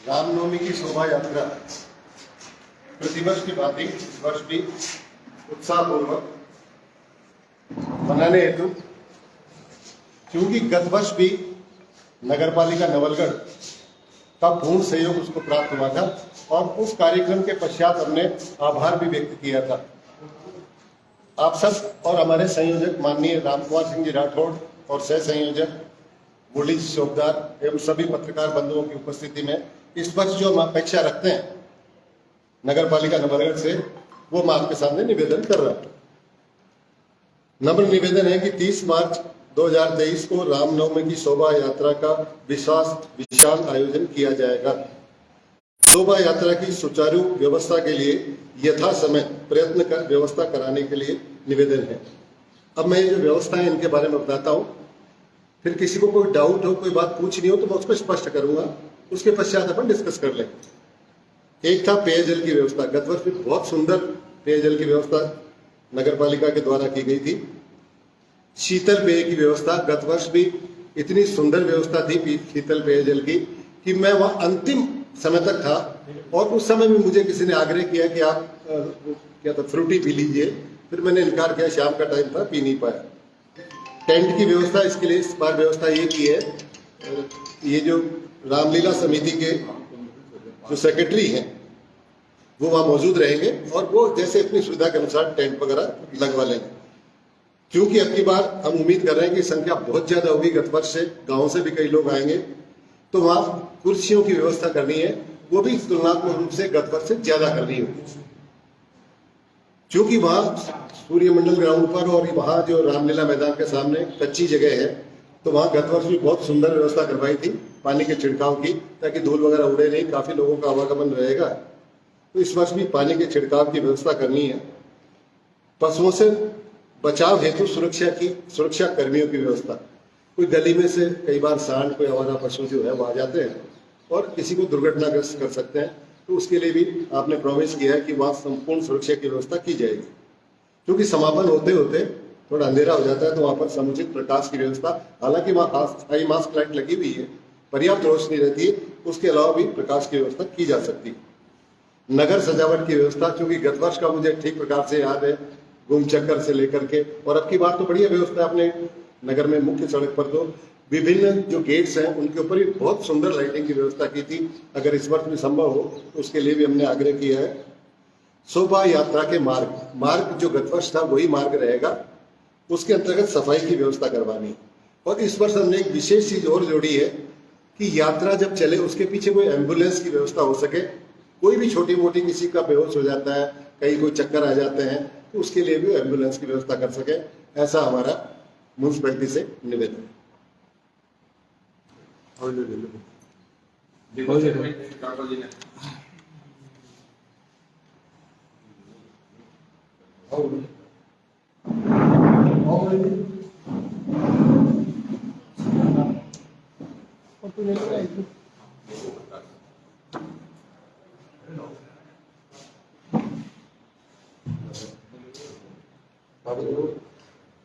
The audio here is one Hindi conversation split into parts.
रामनवमी की शोभा यात्रा प्रतिवर्ष की भांति इस वर्ष भी उत्साहपूर्वक मनाने हेतु, क्योंकि गत वर्ष भी नगरपालिका नवलगढ़ का पूर्ण सहयोग उसको प्राप्त हुआ था और उस कार्यक्रम के पश्चात हमने आभार भी व्यक्त किया था। आप सब और हमारे संयोजक माननीय रामकुमार सिंह जी राठौड़ और सह संयोजक मुरली चौकदार एवं सभी पत्रकार बंधुओं की उपस्थिति में इस वर्ष जो हम अपेक्षा रखते हैं नगरपालिका नवलगढ़ से, वो मैं आपके सामने निवेदन कर रहा हूं। नम्र निवेदन है कि 30 मार्च 2023 को रामनवमी की शोभा यात्रा का विशाल आयोजन किया जाएगा। शोभा यात्रा की सुचारू व्यवस्था के लिए यथा समय प्रयत्न कर व्यवस्था कराने के लिए निवेदन है। अब मैं ये जो व्यवस्था है इनके बारे में बताता हूँ, फिर किसी को कोई डाउट हो, कोई बात पूछनी हो तो मैं उसको स्पष्ट करूंगा, उसके पश्चात अपन डिस्कस कर लें। एक था पेयजल की व्यवस्था। गत वर्ष भी बहुत सुंदर पेयजल की व्यवस्था नगरपालिका के द्वारा की गई थी। शीतल पेय की व्यवस्था, गत वर्ष भी इतनी सुंदर व्यवस्था थी शीतल पेयजल की कि मैं वहां अंतिम समय तक था और उस समय में मुझे किसी ने आग्रह किया कि आप क्या था फ्रूटी पी लीजिए, फिर मैंने इनकार किया, शाम का टाइम था, पी नहीं पाया। टेंट की व्यवस्था, इसके लिए इस बार व्यवस्था ये की है, ये जो रामलीला समिति के जो सेक्रेटरी हैं वो वहां मौजूद रहेंगे और वो जैसे अपनी सुविधा के अनुसार टेंट वगैरह लगवा लेंगे। क्योंकि अब की बार हम उम्मीद कर रहे हैं कि संख्या बहुत ज्यादा होगी, गत वर्ष से गांव से भी कई लोग आएंगे, तो वहां कुर्सियों की व्यवस्था करनी है, वो भी तुलनात्मक रूप से गत वर्ष से ज्यादा करनी होगी। क्योंकि वहां सूर्यमंडल ग्राउंड पर और वहां जो रामलीला मैदान के सामने कच्ची जगह है, तो वहां गत वर्ष भी बहुत सुंदर व्यवस्था करवाई थी पानी के छिड़काव की, ताकि धूल वगैरह उड़े नहीं, काफी लोगों का आवागमन रहेगा। तो इस वर्ष भी पानी के छिड़काव की व्यवस्था करनी है। पशुओं से बचाव हेतु सुरक्षा कर्मियों की व्यवस्था। कोई गली में से कई बार सांड, कोई आवारा पशु जो है वो आ जाते हैं और किसी को दुर्घटनाग्रस्त कर सकते हैं, तो उसके लिए भी आपने प्रॉमिस किया है कि वहां संपूर्ण सुरक्षा की व्यवस्था की जाएगी। क्योंकि समापन होते होते थोड़ा अंधेरा हो जाता है, तो वहां पर समुचित प्रकाश की व्यवस्था, हालांकि वहां हाई मास्क लाइट लगी हुई है, पर्याप्त रोशनी रहती है, उसके अलावा भी प्रकाश की व्यवस्था की जा सकती है। नगर सजावट की व्यवस्था, क्योंकि गत वर्ष का मुझे ठीक प्रकार से याद है, घूम चक्कर से लेकर के, और अब की बार तो बढ़िया व्यवस्था अपने नगर में मुख्य सड़क पर तो विभिन्न जो गेट्स हैं उनके ऊपर भी बहुत सुंदर लाइटिंग की व्यवस्था की थी। अगर इस वर्ष भी संभव हो तो उसके लिए भी हमने आग्रह किया है। शोभा यात्रा के मार्ग जो गत वर्ष था वही मार्ग रहेगा, उसके अंतर्गत सफाई की व्यवस्था करवानी। और इस वर्ष हमने एक विशेष चीज और जोड़ी है कि यात्रा जब चले उसके पीछे कोई एम्बुलेंस की व्यवस्था हो सके। कोई भी छोटी मोटी किसी का बेहोश हो जाता है, कहीं कोई चक्कर आ जाते हैं, तो उसके लिए भी एम्बुलेंस की व्यवस्था कर सके, ऐसा हमारा म्यूनिसिपैलिटी से निवेदन है।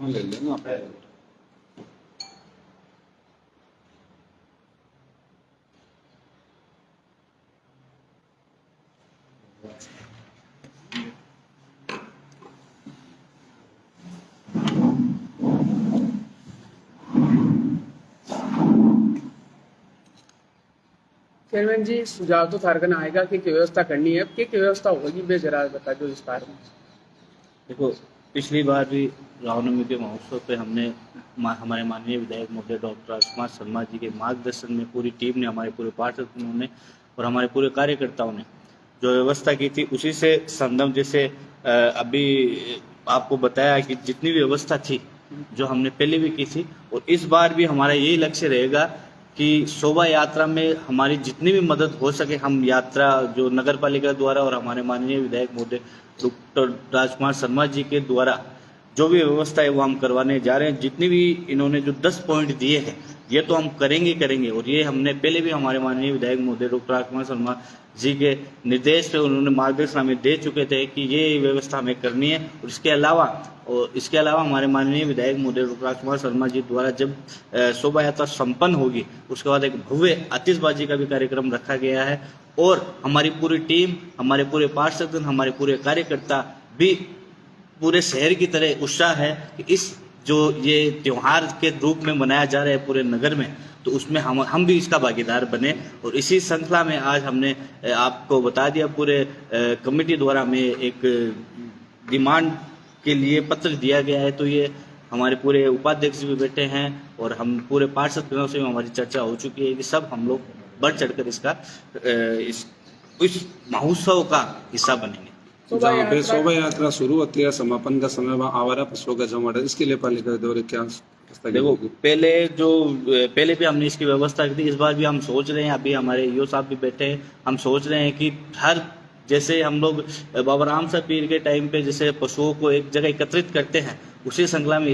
ले लेना आप। चेयरमैन जी, सुझाव तो थारगन आएगा कि व्यवस्था करनी है, अब क्या व्यवस्था होगी, बेजरा बता दो इस बारे में। देखो, पिछली बार भी रामनवमी के महोत्सव पे हमने हमारे माननीय विधायक महोदय डॉक्टर राजकुमार शर्मा जी के मार्गदर्शन में पूरी टीम ने, हमारे पूरे पार्षदों ने और हमारे पूरे कार्यकर्ताओं ने जो व्यवस्था की थी, उसी से संदम जैसे अभी आपको बताया कि जितनी भी व्यवस्था थी जो हमने पहले भी की थी, और इस बार भी हमारा यही लक्ष्य रहेगा कि शोभा यात्रा में हमारी जितनी भी मदद हो सके, हम यात्रा जो नगर पालिका द्वारा और हमारे माननीय विधायक महोदय डॉक्टर राजकुमार शर्मा जी के द्वारा जो भी व्यवस्था है वो हम करवाने जा रहे हैं। जितनी भी इन्होंने जो 10 पॉइंट दिए हैं ये तो हम करेंगे ही करेंगे। और ये हमने पहले भी हमारे माननीय विधायक महोदय डॉक्टर राजकुमार शर्मा जी के निर्देश पे उन्होंने मार्गदर्शन हमें दे चुके थे कि ये व्यवस्था हमें करनी है। और इसके अलावा हमारे माननीय विधायक महोदय डॉक्टर राजकुमार शर्मा जी द्वारा जब शोभा यात्रा संपन्न होगी उसके बाद एक भव्य आतिशबाजी का भी कार्यक्रम रखा गया है। और हमारी पूरी टीम, हमारे पूरे पार्षद, हमारे पूरे कार्यकर्ता भी पूरे शहर की तरह उत्साह है कि इस जो ये त्योहार के रूप में मनाया जा रहा है पूरे नगर में, तो उसमें हम भी इसका भागीदार बने। और इसी श्रृंखला में आज हमने आपको बता दिया, पूरे कमेटी द्वारा हमें एक डिमांड के लिए पत्र दिया गया है। तो ये हमारे पूरे उपाध्यक्ष भी बैठे हैं और हम पूरे पार्षद गणों से हमारी चर्चा हो चुकी है कि सब हम लोग बढ़ चढ़कर इसका इस महोत्सव का हिस्सा बनेंगे। जहाँ पे शोभा यात्रा शुरू होती है, समापन का समय आवारा पशुओं का जमावड़ा, इसके लिए पालिका द्वारा क्या देखो, पहले भी हमने इसकी व्यवस्था की थी, इस बार भी हम सोच रहे हैं, अभी हमारे ईओ साहब भी बैठे हैं, हम सोच रहे हैं कि हर जैसे हम लोग बाबा राम साहब पीर के टाइम पे जैसे पशुओं को एक जगह एकत्रित करते हैं, उसी श्रृंखला में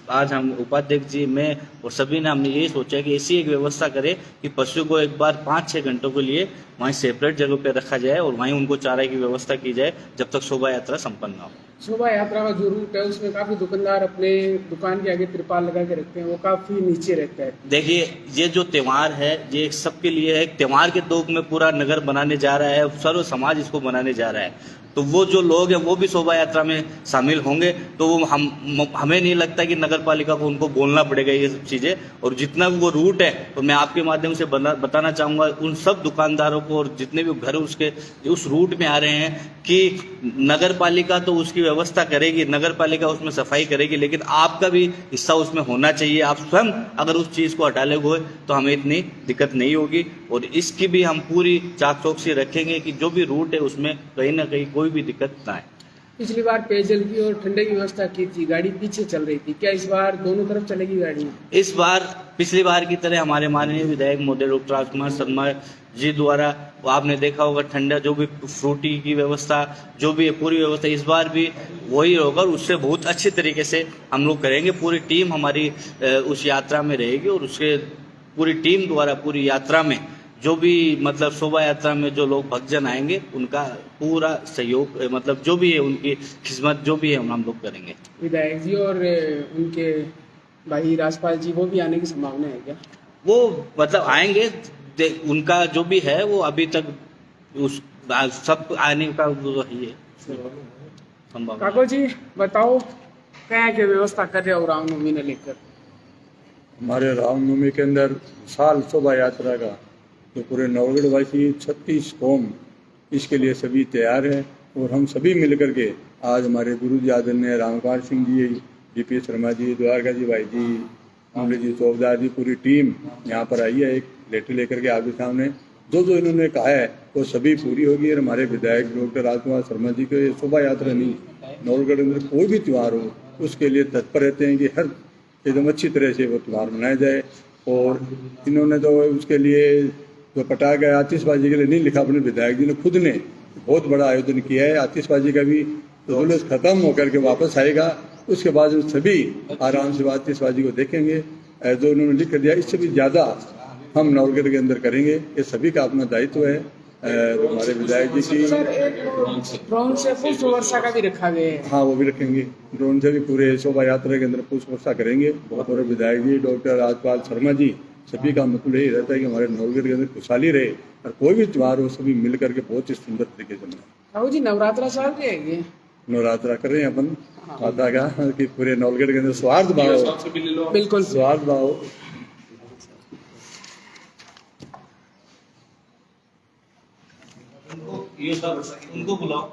आज हम उपाध्यक्ष जी, मैं और सभी ने हमने यही सोचा कि ऐसी एक व्यवस्था करें कि पशु को एक बार 5-6 घंटों के लिए वहीं सेपरेट जगह पे रखा जाए और वहीं उनको चारे की व्यवस्था की जाए जब तक शोभा यात्रा संपन्न ना हो। शोभा यात्रा का जो रूट है उसमें काफी दुकानदार अपने दुकान के आगे त्रिपाल लगा के रखते हैं, वो काफी नीचे रहता है। देखिए, ये जो त्योहार है ये सबके लिए है, त्योहार के रूप में पूरा नगर बनाने जा रहा है, सर्व समाज इसको बनाने जा रहा है। तो वो जो लोग हैं वो भी शोभा यात्रा में शामिल होंगे। तो वो हमें नहीं लगता कि नगर पालिका को उनको बोलना पड़ेगा ये सब चीज़ें। और जितना भी वो रूट है तो मैं आपके माध्यम से बताना चाहूँगा उन सब दुकानदारों को और जितने भी घर उसके उस रूट में आ रहे हैं कि नगर पालिका तो उसकी व्यवस्था करेगी, नगर पालिका उसमें सफाई करेगी, लेकिन आपका भी हिस्सा उसमें होना चाहिए। आप स्वयं अगर उस चीज़ को हटा लोगे तो हमें इतनी दिक्कत नहीं होगी। और इसकी भी हम पूरी चाक चौकसी रखेंगे कि जो भी रूट है उसमें कहीं ना कहीं कोई भी दिक्कत ना आए। पिछली बार पेयजल की और ठंडे की व्यवस्था की थी, गाड़ी पीछे चल रही थी, क्या इस बार दोनों तरफ चलेगी गाड़ी? इस बार पिछली बार की तरह हमारे माननीय विधायक महोदय डॉक्टर राजकुमार शर्मा जी द्वारा आपने देखा होगा ठंडा जो भी फ्रूटी की व्यवस्था जो भी है पूरी व्यवस्था इस बार भी वही होगा। उससे बहुत अच्छे तरीके से हम लोग करेंगे। पूरी टीम हमारी उस यात्रा में रहेगी और उसके पूरी टीम द्वारा पूरी यात्रा में जो भी मतलब शोभा यात्रा में जो लोग भक्तजन आएंगे उनका पूरा सहयोग मतलब जो भी है उनकी खिदमत जो भी है हम लोग करेंगे। विधायक जी और उनके भाई राजपाल जी वो भी आने की संभावना है क्या? वो मतलब आएंगे, उनका जो भी है वो अभी तक उस सब आने का वो ही है संभावना। काको जी बताओ क्या क्या व्यवस्था कर रहे हो रामनवमी ने लेकर? हमारे रामनवमी के अंदर साल शोभा यात्रा का तो पूरे नवगढ़ वासी 36 कौम इसके लिए सभी तैयार हैं। और हम सभी मिलकर के आज हमारे गुरु जी आदरणीय रामकुमार सिंह जी, जीपी शर्मा जी, द्वारका जी भाई जी, अमले जी, चौबदार जी, पूरी टीम यहाँ पर आई है एक लेटर लेकर के आपके सामने। जो जो इन्होंने कहा है वो सभी पूरी होगी। और हमारे विधायक डॉक्टर राजकुमार शर्मा जी के शोभा यात्रा नहीं, नवगढ़ के अंदर कोई भी त्यौहार हो उसके लिए तत्पर रहते हैं कि हर एकदम अच्छी तरह से वो त्यौहार मनाया जाए। और इन्होंने तो उसके लिए जो पटाखे आतिशबाजी के लिए नहीं लिखा, अपने विधायक जी ने खुद ने बहुत बड़ा आयोजन किया है। आतिशबाजी का भी जुलूस खत्म होकर के वापस आएगा, उसके बाद सभी आराम से आतिशबाजी को देखेंगे। जो उन्होंने लिख कर दिया इससे भी ज़्यादा हम नवगढ़ के अंदर करेंगे, ये सभी का अपना दायित्व है। हमारे विधायक जी की ड्रोन से पुष्प वर्षा का भी रखा गया है। हाँ, वो भी रखेंगे। ड्रोन से भी पूरे शोभा यात्रा के अंदर पुष्प वर्षा करेंगे। और विधायक जी डॉक्टर राजपाल शर्मा जी सभी का मतलब यही रहता है कि हमारे नवगढ़ के अंदर खुशहाली रहे और कोई भी त्यौहार हो सभी मिल करके बहुत ही सुंदर तरीके से मनाए। काको जी नवरात्रा साल के है नवरात्रा कर रहे हैं अपन माता का कि पूरे नवगढ़ के अंदर स्वार्थ भाव, बिल्कुल स्वार्थ भाव। उनको बुलाओ।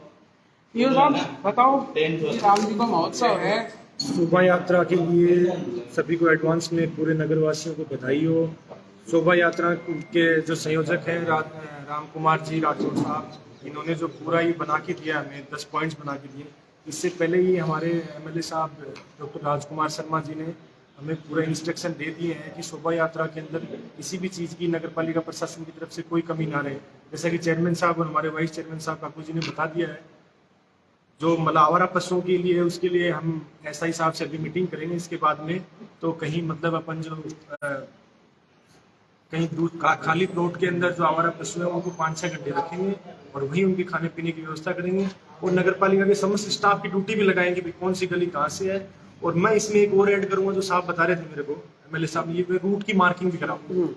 ये साहब बताओ, राम जी का महोत्सव है, शोभा यात्रा के लिए सभी को एडवांस में पूरे नगरवासियों को बधाई हो। शोभा यात्रा के जो संयोजक हैं राम कुमार जी राठौर साहब, इन्होंने जो पूरा ये बना के दिया हमें 10 पॉइंट्स बना के दिए। इससे पहले ही हमारे एमएलए साहब डॉक्टर राजकुमार शर्मा जी ने हमें पूरा इंस्ट्रक्शन दे दिए हैं कि शोभा यात्रा के अंदर किसी भी चीज़ की नगर पालिका प्रशासन की तरफ से कोई कमी ना रहे। जैसा कि चेयरमैन साहब और हमारे वाइस चेयरमैन साहब काकू जी ने बता दिया है, जो मतलब आवारा पशुओं के लिए उसके लिए हम ऐसा हिसाब से अभी मीटिंग करेंगे इसके बाद में। तो कहीं मतलब अपन जो कहीं दूर खाली प्लॉट के अंदर जो आवारा पशु है उनको 5-6 घंटे रखेंगे और वहीं उनके खाने पीने की व्यवस्था करेंगे। और नगर पालिका के समस्त स्टाफ की ड्यूटी भी लगाएंगे कि कौन सी गली कहाँ से है। और मैं इसमें एक और ऐड करूंगा, जो साहब बता रहे थे मेरे को, MLA साहब, ये रूट की मार्किंग भी कराऊंगा।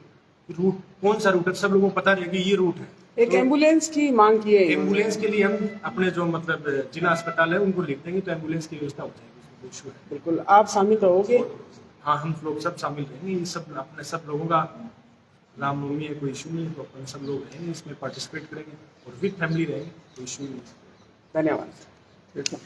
रूट कौन सा रूट है सब लोगों को पता रहेगी ये रूट है। एक एम्बुलेंस की मांग की है इन्होंने। एम्बुलेंस के लिए हम अपने जो मतलब जिला अस्पताल है उनको लिख देंगे तो एम्बुलेंस की व्यवस्था हो जाएगी, उसमें कोई इशू है। बिल्कुल, आप शामिल रहोगे? हाँ, हम लोग सब शामिल रहेंगे। ये सब अपने सब लोगों का रामनवमी है, कोई इशू नहीं है, तो अपन सब लोग रहेंगे इसमें, पार्टिसिपेट करेंगे और विद फैमिली रहेंगे, कोई इशू नहीं है। धन्यवाद। ठीक है।